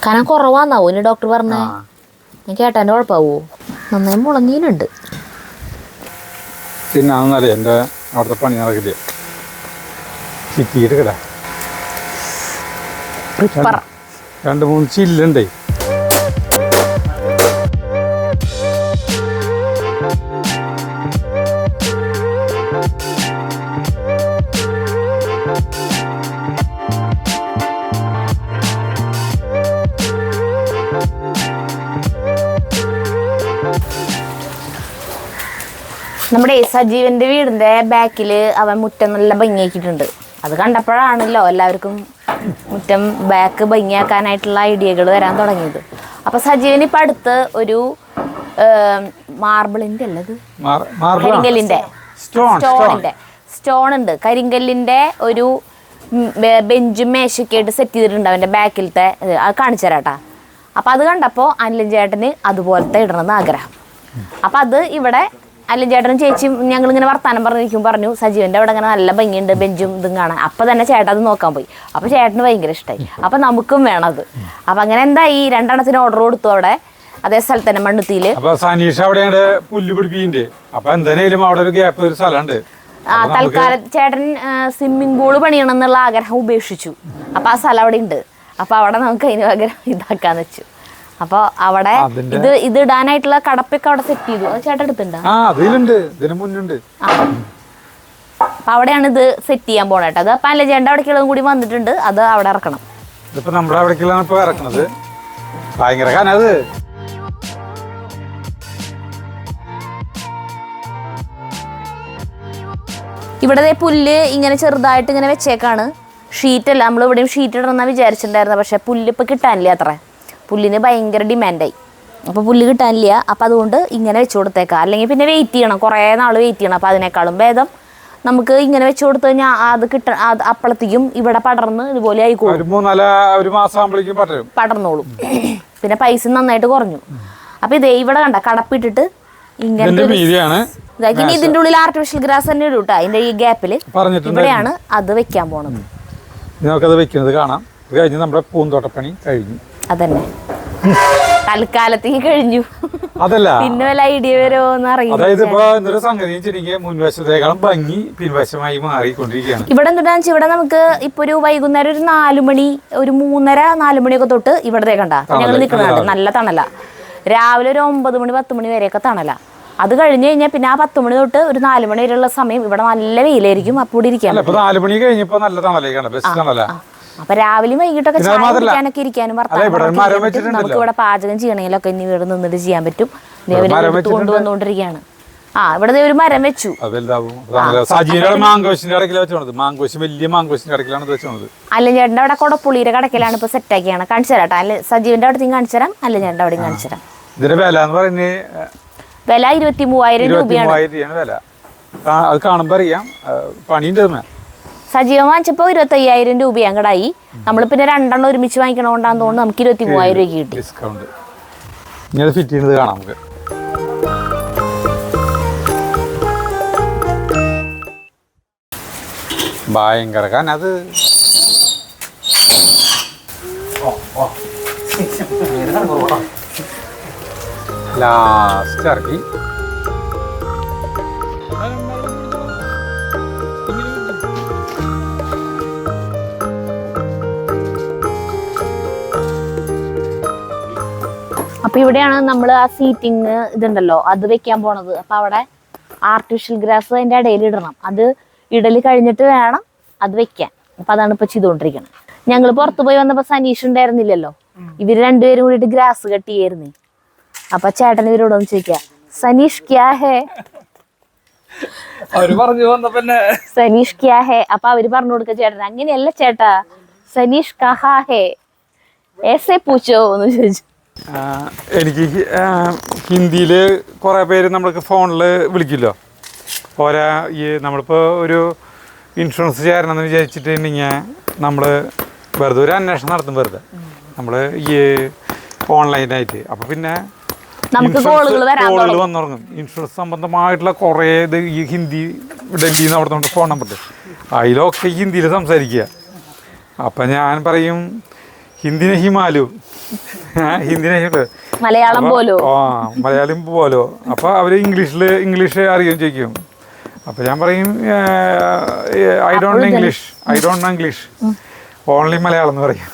കനം കുറവാന്നാവോ ഇനി ഡോക്ടർ പറഞ്ഞേ? ഞാൻ കേട്ടാൻ്റെ കുഴപ്പമാവോ? നന്നായി മുളഞ്ഞീനുണ്ട്. തിന്നാന്നല്ലേ എൻ്റെ അവിടുത്തെ പണി നടക്കില്ല. ചിറ്റിയിട്ട് കിടാ 2-3 ചില്ലുണ്ടേ. നമ്മുടെ സജീവന്റെ വീടിന്റെ ബാക്കില് അവൻ മുറ്റം നല്ല ഭംഗിയാക്കിയിട്ടുണ്ട്. അത് കണ്ടപ്പോഴാണല്ലോ എല്ലാവർക്കും മുറ്റം ബാക്ക് ഭംഗിയാക്കാനായിട്ടുള്ള ഐഡിയകൾ വരാൻ തുടങ്ങിയത്. അപ്പൊ സജീവന് ഇപ്പൊ അടുത്ത് ഒരു മാർബിളിന്റെ അല്ലത് കരിങ്കല്ലിന്റെ സ്റ്റോൺ ഉണ്ട്. കരിങ്കല്ലിന്റെ ഒരു ബെഞ്ചും മേശയൊക്കെ ആയിട്ട് സെറ്റ് ചെയ്തിട്ടുണ്ട് അവന്റെ ബാക്കിലത്തെ. അത് കാണിച്ചു തരാട്ടാ. അപ്പൊ അത് കണ്ടപ്പോ അനിലൻ ചേട്ടന് അതുപോലത്തെ ഇടണമെന്ന് ആഗ്രഹം. അപ്പൊ അത് ഇവിടെ അനിലൻ ചേട്ടനും ചേച്ചിയും ഞങ്ങളിങ്ങനെ വർത്താനം പറഞ്ഞു സജീവന്റെ അവിടെ അങ്ങനെ നല്ല ഭംഗിയുണ്ട് ബെഞ്ചും ഇതും കാണാൻ. അപ്പൊ തന്നെ ചേട്ടൻ അത് നോക്കാൻ പോയി. അപ്പൊ ചേട്ടന് ഭയങ്കര ഇഷ്ടമായി. അപ്പൊ നമുക്കും വേണത്. അപ്പൊ അങ്ങനെ എന്തായി 2 എണ്ണത്തിന് ഓർഡർ കൊടുത്തു അവിടെ അതേ സ്ഥലത്ത് തന്നെ മണ്ണുത്തിയില്. തൽക്കാലം ചേട്ടൻ സ്വിമ്മിംഗ് പൂള് പണിയണം എന്നുള്ള ആഗ്രഹം ഉപേക്ഷിച്ചു. അപ്പൊ ആ സ്ഥലം അവിടെ ഉണ്ട്. അപ്പൊ അവിടെ നമുക്ക് അതിന് പകരം ഇതാക്കാന്ന് വെച്ചു. അപ്പൊ അവിടെ ഇത് ഇടാനായിട്ടുള്ള കടപ്പൊക്കെ അവിടെ സെറ്റ് ചെയ്തു. അത് ചേട്ടൻ എടുത്തിട്ടുണ്ടോ? അപ്പൊ അവിടെയാണ് ഇത് സെറ്റ് ചെയ്യാൻ പോണേട്ടോ. അത് അപ്പൊ അല്ല ചേട്ടൻ്റെ അവിടേക്കുള്ളതും കൂടി വന്നിട്ടുണ്ട്. അത് അവിടെ ഇറക്കണം. ഇവിടെ പുല്ല് ഇങ്ങനെ ചെറുതായിട്ട് ഇങ്ങനെ വെച്ചേക്കാണ്. ഷീറ്റല്ല, നമ്മൾ ഇവിടെയും ഷീറ്റ് ഇടണമെന്നാണ് വിചാരിച്ചിട്ടുണ്ടായിരുന്നത്. പക്ഷെ പുല്ല് ഇപ്പം കിട്ടാനില്ല. അത്ര പുല്ലിന് ഭയങ്കര ഡിമാൻഡായി. അപ്പോൾ പുല്ല് കിട്ടാനില്ല. അപ്പോൾ അതുകൊണ്ട് ഇങ്ങനെ വെച്ച് കൊടുത്തേക്കാം. അല്ലെങ്കിൽ പിന്നെ വെയിറ്റ് ചെയ്യണം, കുറേ നാൾ വെയിറ്റ് ചെയ്യണം. അപ്പോൾ അതിനേക്കാളും ഭേദം നമുക്ക് ഇങ്ങനെ വെച്ച് കൊടുത്തു കഴിഞ്ഞാൽ അത് അപ്പളത്തേക്കും ഇവിടെ പടർന്ന് ഇതുപോലെ ആയിക്കോളും, പടർന്നോളും. പിന്നെ പൈസ നന്നായിട്ട് കുറഞ്ഞു. അപ്പോൾ ഇതേ ഇവിടെ കണ്ട കടപ്പിട്ടിട്ട് ഇതിന്റെ മീതിയാണ് ഇനി ഇതിന്റെ ഉള്ളിൽ ആർട്ടിഫിഷ്യൽ ഗ്രാസ് തന്നെ ഇടും കേട്ടോ. അതിന്റെ ഈ ഗ്യാപ്പില് ഇവിടെയാണ് അത് വെക്കാൻ പോണത്. നമുക്കത് വെക്കുന്നത് കാണാം. ഇത് കഴിഞ്ഞ് നമ്മുടെ പൂന്തോട്ടപ്പണി കഴിഞ്ഞു. അതന്നെ തൽക്കാലത്തേക്ക് കഴിഞ്ഞു. അതല്ല പിന്നെ വല്ല ഐഡിയ വരുമോന്ന് അറിയില്ല. അതായത് ഇപ്പൊ എന്തൊരു സംഗതി വെച്ചിട്ടുണ്ടെങ്കിൽ മുൻവശത്തേക്കാളും ഭംഗി പിൻവശമായി മാറിക്കൊണ്ടിരിക്കുകയാണ്. ഇവിടെ എന്താണെന്ന് വെച്ചാൽ ഇവിടെ നമുക്ക് ഇപ്പൊ ഒരു വൈകുന്നേരം ഒരു 4 മണി, ഒരു 3:30, 4 മണിയൊക്കെ തൊട്ട് ഇവിടെ കണ്ട ഞങ്ങൾ നിൽക്കുന്നുണ്ട്. നല്ല തണല. രാവിലെ ഒരു 9 മണി 10 മണി വരെയൊക്കെ തണല. അത് കഴിഞ്ഞ് കഴിഞ്ഞാൽ പിന്നെ ആ 10 മണി തൊട്ട് ഒരു 4 മണി വരെയുള്ള സമയം ഇവിടെ നല്ല വെയിലായിരിക്കും. അപ്പോൾ ഇവിടെ ഇരിക്കാൻ 4 മണി കഴിഞ്ഞപ്പോ നല്ല തണലേക്കാണ്, ബെസ്റ്റ് തണല. അപ്പൊ രാവിലെയും വൈകിട്ടൊക്കെ ചായ കുടിക്കാനൊക്കെ ഇരിക്കാനും നമുക്ക് ഇവിടെ പാചകം ചെയ്യണമെങ്കിലൊക്കെ ഇനി ഇവിടെ നിന്നിട്ട് ചെയ്യാൻ പറ്റും. കൊണ്ടുവന്നുകൊണ്ടിരിക്കുകയാണ്. ഇവിടെ ഒരു മരം വെച്ചു. അല്ല ചേട്ടൻ്റെ അവിടെ കൊടപ്പുള്ളിയുടെ കടക്കലാണ് ഇപ്പൊ സെറ്റ് ആക്കിയാണ്. കാണിച്ചു തരാം കേട്ടോ. അല്ലെ സജീവന്റെ അവിടത്തേക്കും കാണിച്ചു തരാം, അല്ല ചേട്ടൻ്റെ അവിടെയും കാണിച്ചു തരാം. വില 23,000 രൂപയാണ്. അത് കാണുമ്പോ അറിയാം പണിയുണ്ട്. സജീവം വാങ്ങിച്ചപ്പോ 25,000 രൂപ അങ്ങടായി. നമ്മൾ പിന്നെ 2 എണ്ണം ഒരുമിച്ച് വാങ്ങിക്കണോണ്ടാന്ന് തോന്നുന്നു നമുക്ക് 23,000 രൂപ കിട്ടി. ഡിസ്കൗണ്ട്. ഇനി അത് ഫിറ്റ് ചെയ്യുന്നത് കാണാം നമുക്ക്. ഭയങ്കര കാരണം അത് ലാസ്റ്റ് ഇറക്കി. അപ്പൊ ഇവിടെയാണ് നമ്മൾ ആ സീറ്റിംഗ് ഇതുണ്ടല്ലോ അത് വെക്കാൻ പോണത്. അപ്പൊ അവിടെ ആർട്ടിഫിഷ്യൽ ഗ്രാസ് അതിന്റെ ഇടയിൽ ഇടണം. അത് ഇടല് കഴിഞ്ഞിട്ട് വേണം അത് വെക്കാൻ. അപ്പൊ അതാണ് ഇപ്പൊ ചെയ്തുകൊണ്ടിരിക്കുന്നത്. ഞങ്ങൾ പുറത്തു പോയി വന്നപ്പോ സനീഷ് ഉണ്ടായിരുന്നില്ലല്ലോ. ഇവര് രണ്ടുപേരും കൂടിയിട്ട് ഗ്രാസ് കട്ടിയായിരുന്നേ. അപ്പൊ ചേട്ടൻ ഇവരോടൊന്ന് ചോദിക്കാം, സനീഷ് ക്യാ ഹേ, സനീഷ് ക്യാ ഹേ. അപ്പൊ അവര് പറഞ്ഞു കൊടുക്ക ചേട്ടൻ, അങ്ങനെയല്ല ചേട്ടാ, സനീഷ് കഹാ ഹേ ഏസേ പൂച്ചോ എന്ന് ചോദിച്ചു. എനിക്ക് ഹിന്ദിയിൽ കുറേ പേര് നമ്മൾക്ക് ഫോണിൽ വിളിക്കുമല്ലോ. ഓരോ നമ്മളിപ്പോൾ ഒരു ഇൻഷുറൻസ് ചേരണമെന്ന് വിചാരിച്ചിട്ടുണ്ടെങ്കിൽ നമ്മൾ വെറുതെ ഒരു അന്വേഷണം നടത്തും, വെറുതെ നമ്മൾ ഈ ഓൺലൈനായിട്ട്. അപ്പോൾ പിന്നെ കോളുകൾ വന്നുറങ്ങും. ഇൻഷുറൻസ് സംബന്ധമായിട്ടുള്ള കുറേ ഇത് ഈ ഹിന്ദി ഡൽഹിയിൽ നിന്ന് അവിടെ ഫോൺ നമ്പർ അതിലൊക്കെ ഹിന്ദിയിൽ സംസാരിക്കുക. അപ്പം ഞാൻ പറയും ഹിന്ദി നഹി മാലൂം, ഹിന്ദി നഹി, മലയാളം പോലോ. മലയാളം പോലോ. അപ്പോൾ അവർ ഇംഗ്ലീഷ് അറിയുകയും ചോദിക്കും. അപ്പോൾ ഞാൻ പറയും I don't know English only Malayalam എന്ന് പറയും.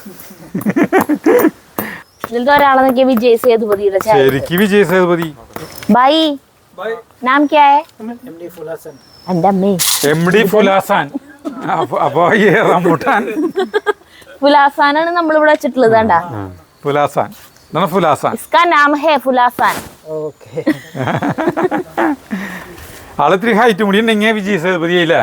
ശരിക്കും വിജയ് സേതുപതി. MD ഫുലാസാൻ. അപ്പൊ റംബൂട്ടാൻ ഫുലാസാനാണ് നമ്മൾ ഇവിടെ വെച്ചിട്ടുള്ളത്. ഫുലാസാൻ ഫുലാസാൻ ആളിത്തിരി ഹൈറ്റ് കൂടി ഉണ്ടെങ്കിൽ വിജയ് സേതുപതി ആയില്ലേ.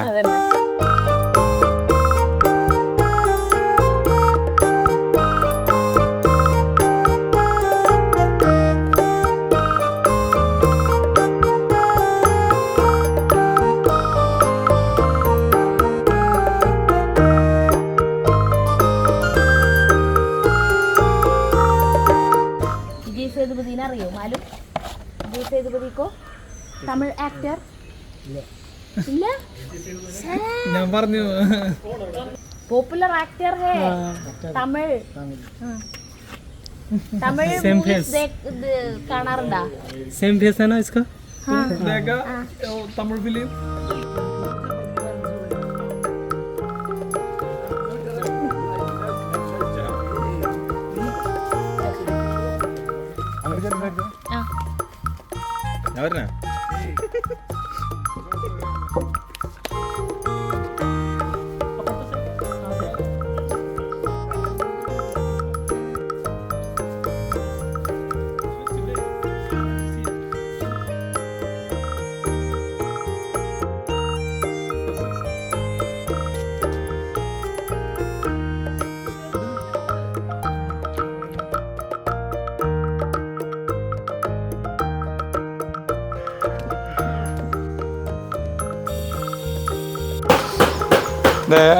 അറിയോ മാലു? വിജയ് സേതുപതി को തമിഴ് ആക്ടർ ഇല്ല, ഞാൻ പറഞ്ഞു പോപ്പുലർ ആക്ടർ है തമിഴ്. തമിഴ് കാണാറുണ്ടാ? सेम फेस है ना इसका? देखा तमिल फिल्म.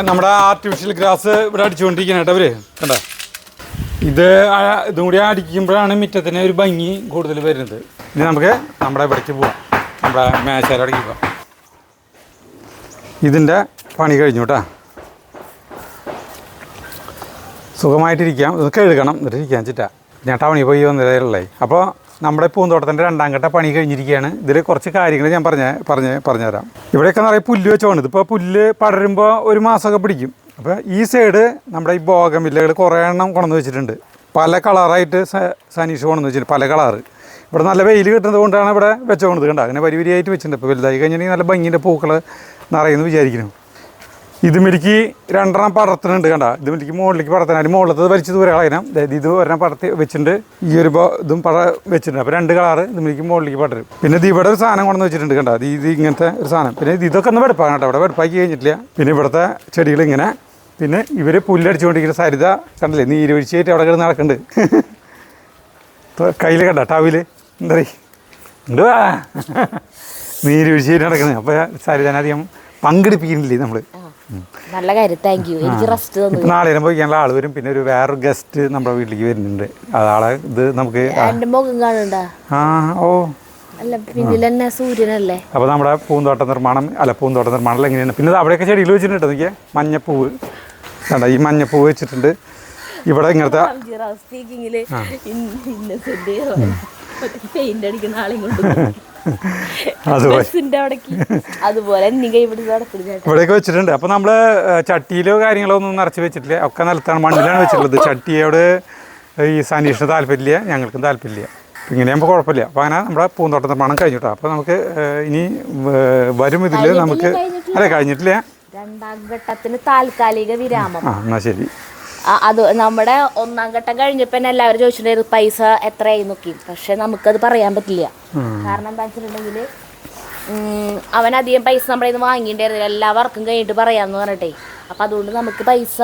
നമ്മുടെ ആർട്ടിഫിഷ്യൽ ഗ്രാസ് ഇവിടെ അടിച്ചുകൊണ്ടിരിക്കുന്ന കേട്ടോ അവര് കണ്ടോ. ഇതും കൂടി അടിക്കുമ്പോഴാണ് മുറ്റത്തിന് ഒരു ഭംഗി കൂടുതൽ വരുന്നത്. ഇനി നമുക്ക് നമ്മുടെ ഇവിടേക്ക് പോവാം, നമ്മുടെ മേശയിലേക്ക് പോവാം. ഇതിൻ്റെ പണി കഴിഞ്ഞു കേട്ടോ. സുഖമായിട്ടിരിക്കാം, ഇതൊക്കെ എഴുതണം എന്നിട്ട് ഇരിക്കാൻ ചിട്ടാ. ഞാൻ ടൗണിൽ പോയി വന്നതേ. അപ്പോൾ നമ്മുടെ പൂന്തോട്ടത്തിൻ്റെ 2ാം ഘട്ട പണി കഴിഞ്ഞിരിക്കുകയാണ്. ഇതിൽ കുറച്ച് കാര്യങ്ങൾ ഞാൻ പറഞ്ഞുതരാം. ഇവിടെയൊക്കെ നിറയെ പുല്ല് വെച്ചോണ്ട് ഇതിപ്പോൾ പുല്ല് പടരുമ്പോൾ 1 മാസമൊക്കെ പിടിക്കും. അപ്പോൾ ഈ സൈഡ് നമ്മുടെ ഈ ബോഗൻവില്ലകൾ കുറേ എണ്ണം കൊണ്ടുവന്ന് വെച്ചിട്ടുണ്ട്. പല കളറായിട്ട് സനീഷ് കൊണ്ടുവന്ന് വെച്ചിട്ടുണ്ട്, പല കളറ്. ഇവിടെ നല്ല വെയിൽ കിട്ടുന്നത് കൊണ്ടാണ് ഇവിടെ വെച്ചോണ്ടത്. കണ്ട അങ്ങനെ വരിവരിയായിട്ട് വെച്ചിട്ടുണ്ട്. ഇപ്പോൾ വലുതായി കഴിഞ്ഞിട്ടുണ്ടെങ്കിൽ നല്ല ഭംഗിൻ്റെ പൂക്കൾ നിറയുന്നു വിചാരിക്കുന്നു. ഇതുമിരിക്ക് 2 പടർത്തുന്നുണ്ട്. കണ്ട ഇതുമിരിക്ക് മുകളിലേക്ക് പടർത്താൻ അതിന് മുകളിലത്തത് വലിച്ച് ദൂരെ കളയണം. അതായത് ഇത് ഒരെണ്ണം പടർത്തി വെച്ചിട്ടുണ്ട്, ഈ ഒരു ഇതും വെച്ചിട്ടുണ്ട്. അപ്പോൾ 2 കളറ് ഇതുമിരിക്ക് മുകളിലേക്ക് പടരും. പിന്നെ ഇത് ഇവിടെ ഒരു സാധനം കൊണ്ടുവന്ന് വെച്ചിട്ടുണ്ട്. കണ്ട ഇത് ഇങ്ങനത്തെ ഒരു സാധനം. പിന്നെ ഇതൊക്കെ ഒന്ന് വെടുപ്പാണ് കേട്ടോ, ഇവിടെ വെടുപ്പാക്കി കഴിഞ്ഞിട്ടില്ല. പിന്നെ ഇവിടുത്തെ ചെടികൾ ഇങ്ങനെ. പിന്നെ ഇവർ പുല്ലടിച്ചുകൊണ്ടിരിക്കുന്ന സരിത കണ്ടില്ലേ, നീരൊഴിച്ചായിട്ട് അവിടെ കിടന്ന് നടക്കുന്നുണ്ട്. കയ്യിൽ കണ്ട ടവില് എന്താ എന്തുവാ നീരൊഴിച്ചായിട്ട് നടക്കുന്നത്. അപ്പോൾ സരിതനധികം പങ്കെടുപ്പിക്കുന്നില്ലേ നമ്മൾ. നല്ല കാര്യം, താങ്ക് യു. എനിക്ക് റെസ്റ്റ് തന്നു. നാളെ പോയിക്കാനുള്ള ആൾ വരും. പിന്നെ വേറൊരു ഗസ്റ്റ് നമ്മുടെ വീട്ടിലേക്ക് വരുന്നുണ്ട്. അതാളെ ഇത് നമുക്ക് എന്റെ മുഖം കാണണ്ട. അല്ല പിന്നിൽ തന്നെ സൂര്യനല്ലേ. അപ്പോൾ നമ്മുടെ പൂന്തോട്ട നിർമ്മാണം എങ്ങനെയാണ്. പിന്നെ അവിടെയൊക്കെ ചെടികൾ വെച്ചിട്ടുണ്ട്. നോക്കിയാൽ മഞ്ഞപ്പൂവ് കണ്ട, ഈ മഞ്ഞപ്പൂവ് വെച്ചിട്ടുണ്ട്. ഇവിടെ ഇങ്ങനത്തെ ഇവിടെയൊക്കെ വെച്ചിട്ടുണ്ട്. അപ്പോൾ നമ്മൾ ചട്ടിയിലോ കാര്യങ്ങളോ ഒന്നും നിറച്ച് വെച്ചിട്ടില്ല, ഒക്കെ നിലത്താണ്, മണ്ണിലാണ് വെച്ചിട്ടുള്ളത്. ചട്ടിയോട് ഈ സനീഷിന് താല്പര്യമില്ല, ഞങ്ങൾക്കും താല്പര്യമില്ല. ഇങ്ങനെയാകുമ്പോൾ കുഴപ്പമില്ല. അപ്പോൾ അങ്ങനെ നമ്മുടെ പൂന്തോട്ട നിർമ്മാണം കഴിഞ്ഞിട്ടോ. അപ്പോൾ നമുക്ക് ഇനി വരും ഇതിൽ നമുക്ക് കഴിഞ്ഞിട്ടില്ല. 2ാം ഘട്ടത്തിന് താൽക്കാലിക വിരാമം. എന്നാ ശരി. അത് നമ്മുടെ 1ാം ഘട്ടം കഴിഞ്ഞപ്പോൾ തന്നെ എല്ലാവരും ചോദിച്ചിട്ടുണ്ടായിരുന്നു പൈസ എത്രയായി നോക്കി. പക്ഷെ നമുക്കത് പറയാൻ പറ്റില്ല. കാരണം എന്താ വെച്ചിട്ടുണ്ടെങ്കിൽ അവനധികം പൈസ നമ്മുടെ നിന്ന് വാങ്ങിയിട്ടുണ്ടായിരുന്നില്ല, എല്ലാ വർക്കും കഴിഞ്ഞിട്ട് പറയാമെന്ന് പറഞ്ഞിട്ടേ. അപ്പം അതുകൊണ്ട് നമുക്ക് പൈസ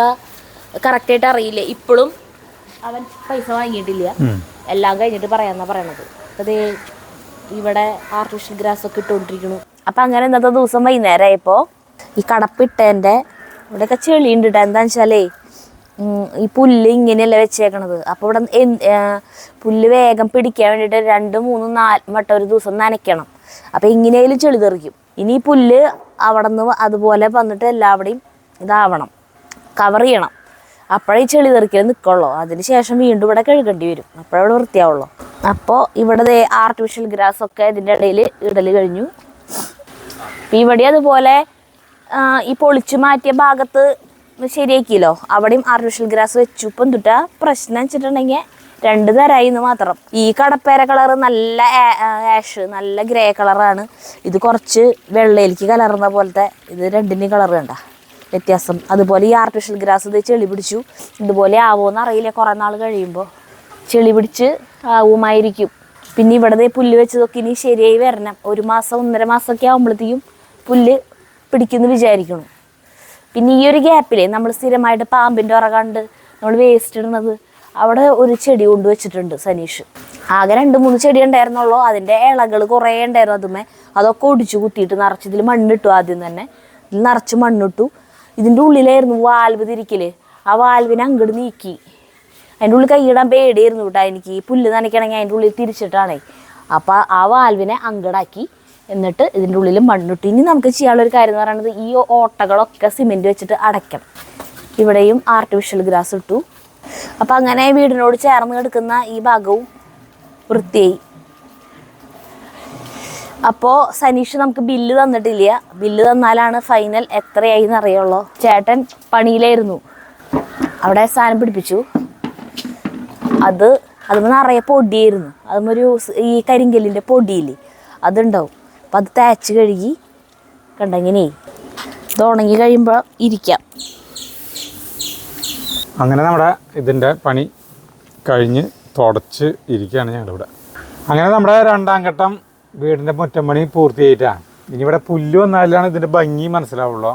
കറക്റ്റായിട്ട് അറിയില്ല. ഇപ്പോഴും അവൻ പൈസ വാങ്ങിയിട്ടില്ല, എല്ലാം കഴിഞ്ഞിട്ട് പറയാമെന്നാണ് പറയണത്. അത് ഇവിടെ ആർട്ടിഫിഷ്യൽ ഗ്രാസ് ഒക്കെ ഇട്ടുകൊണ്ടിരിക്കുന്നു. അപ്പം അങ്ങനെ ഇന്നത്തെ ദിവസം വൈകുന്നേരമായപ്പോൾ ഈ കടപ്പിട്ടേൻ്റെ ഇവിടെയൊക്കെ ചെളിയുണ്ട് കേട്ടോ. എന്താണെന്ന് വെച്ചാലേ ഈ പുല്ല് ഇങ്ങനെയല്ല വെച്ചേക്കണത്. അപ്പോൾ ഇവിടെ പുല്ല് വേഗം പിടിക്കാൻ വേണ്ടിയിട്ട് 2, 3, 4 വട്ടം ഒരു ദിവസം നനയ്ക്കണം. അപ്പോൾ എങ്ങനെയായാലും ചെളി തെറിക്കും. ഇനി ഈ പുല്ല് അവിടെ നിന്ന് അതുപോലെ വന്നിട്ട് എല്ലാവിടെയും ഇതാവണം, കവർ ചെയ്യണം. അപ്പോഴേ ഈ ചെളി തെറിക്കൽ നിൽക്കുള്ളൂ. അതിന് ശേഷം വീണ്ടും ഇവിടെ കഴുകേണ്ടി വരും, അപ്പോഴവിടെ വൃത്തിയാവുള്ളൂ. അപ്പോൾ ഇവിടെ ആർട്ടിഫിഷ്യൽ ഗ്രാസ് ഒക്കെ ഇതിൻ്റെ ഇടയിൽ ഇടൽ കഴിഞ്ഞു. ഇവിടെ അതുപോലെ ഈ പൊളിച്ചു മാറ്റിയ ഭാഗത്ത് ശരിയാക്കിയല്ലോ, അവിടെയും ആർട്ടിഫിഷ്യൽ ഗ്രാസ് വെച്ചു. ഇപ്പം തൊട്ടാ പ്രശ്നം വെച്ചിട്ടുണ്ടെങ്കിൽ 2 തരമായി എന്ന് മാത്രം. ഈ കടപ്പേര കളറ് നല്ല ആഷ്, നല്ല ഗ്രേ കളറാണ്. ഇത് കുറച്ച് വെള്ളയിലേക്ക് കലർന്ന പോലത്തെ, ഇത് 2ൻ്റെയും കളർ കണ്ട വ്യത്യാസം. അതുപോലെ ഈ ആർട്ടിഫിഷ്യൽ ഗ്രാസ് ഇത് ചെളി പിടിച്ചു. ഇതുപോലെ ആവുമെന്ന് അറിയില്ല, കുറേ നാൾ കഴിയുമ്പോൾ ചെളി പിടിച്ച് ആവുമായിരിക്കും. പിന്നെ ഇവിടെ പുല്ല് വെച്ചതൊക്കെ ഇനി ശരിയായി വരണം. 1 മാസം 1.5 മാസമൊക്കെ ആകുമ്പോഴത്തേക്കും പുല്ല് പിടിക്കുമെന്ന് വിചാരിക്കണം. പിന്നെ ഈ ഒരു ഗ്യാപ്പിലേ നമ്മൾ സ്ഥിരമായിട്ട് പാമ്പിൻ്റെ ഉറകണ്ട് നമ്മൾ വേസ്റ്റ് ഇടുന്നത്, അവിടെ ഒരു ചെടി കൊണ്ട് വെച്ചിട്ടുണ്ട് സനീഷ്. ആകെ 2-3 ചെടി ഉണ്ടായിരുന്നുള്ളൂ. അതിൻ്റെ ഇളകൾ കുറേ ഉണ്ടായിരുന്നു. അതുമേ അതൊക്കെ ഒടിച്ചു കുത്തിയിട്ട് നിറച്ച് ഇതിൽ മണ്ണിട്ടു. ആദ്യം തന്നെ ഇതിൽ നിറച്ച് മണ്ണിട്ടു. ഇതിൻ്റെ ഉള്ളിലായിരുന്നു വാൽവ് തിരിക്കൽ. ആ വാൽവിനെ അങ്ങോട്ട് നീക്കി. അതിൻ്റെ ഉള്ളിൽ കൈയിടാൻ പേടിയായിരുന്നു കേട്ടോ എനിക്ക്. പുല്ല് നനയ്ക്കണമെങ്കിൽ അതിൻ്റെ ഉള്ളിൽ തിരിച്ചിട്ടാണേ. അപ്പോൾ ആ വാൽവിനെ അങ്ങടാക്കി, എന്നിട്ട് ഇതിൻ്റെ ഉള്ളിൽ മണ്ണിട്ടു. ഇനി നമുക്ക് ചെയ്യാനുള്ളൊരു കാര്യം എന്ന് പറയുന്നത് ഈ ഓട്ടകളൊക്കെ സിമെൻറ്റ് വെച്ചിട്ട് അടയ്ക്കണം. ഇവിടെയും ആർട്ടിഫിഷ്യൽ ഗ്രാസ് ഇട്ടു. അപ്പം അങ്ങനെ വീടിനോട് ചേർന്ന് കിടക്കുന്ന ഈ ഭാഗവും വൃത്തിയായി. അപ്പോൾ സനീഷ് നമുക്ക് ബില്ല് തന്നിട്ടില്ല. ബില്ല് തന്നാലാണ് ഫൈനൽ എത്രയായി എന്നറിയുള്ളൂ. ചേട്ടൻ പണിയിലായിരുന്നു, അവിടെ സാധനം പിടിപ്പിച്ചു. അതുമ്പോൾ നിറയെ പൊടിയായിരുന്നു. അതുമൊരു ഈ കരിങ്കല്ലിൻ്റെ പൊടിയില്ലേ അതുണ്ടാവും. അപ്പം അത് തേച്ച് കഴുകി കണ്ടെങ്കിനേ ഇത് ഉണങ്ങി കഴിയുമ്പോൾ ഇരിക്കാം. അങ്ങനെ നമ്മുടെ ഇതിൻ്റെ പണി കഴിഞ്ഞ് തുടച്ച് ഇരിക്കുകയാണ് ഞങ്ങളിവിടെ. അങ്ങനെ നമ്മുടെ 2ാം ഘട്ടം വീടിൻ്റെ മുറ്റം പണി പൂർത്തിയായിട്ടാണ്. ഇനി ഇവിടെ പുല്ല് വന്നാലാണ് ഇതിൻ്റെ ഭംഗി മനസ്സിലാവുള്ളൂ.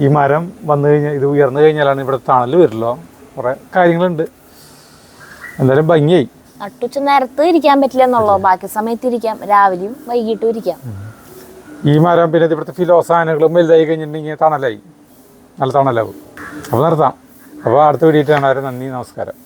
ഈ മരം വന്നു കഴിഞ്ഞാൽ, ഇത് ഉയർന്നു കഴിഞ്ഞാലാണ് ഇവിടെ തണൽ വരുള്ളൂ. കുറേ കാര്യങ്ങളുണ്ട്. എന്തായാലും ഭംഗിയായി. നട്ടുച്ച നേരത്ത് ഇരിക്കാൻ പറ്റില്ല എന്നുള്ളൂ, ബാക്കി സമയത്ത് ഇരിക്കാം, രാവിലെയും വൈകിട്ടും ഇരിക്കാം. ഈ മരം പിന്നെ ഇവിടുത്തെ ഫിലോസാനുകളും വലുതായി കഴിഞ്ഞിട്ടുണ്ടെങ്കിൽ തണലായി, നല്ല തണലാവും. അപ്പോൾ നിർത്താം. അപ്പോൾ അടുത്ത വീഡിയോ കാണാൻ. നന്ദി, നമസ്കാരം.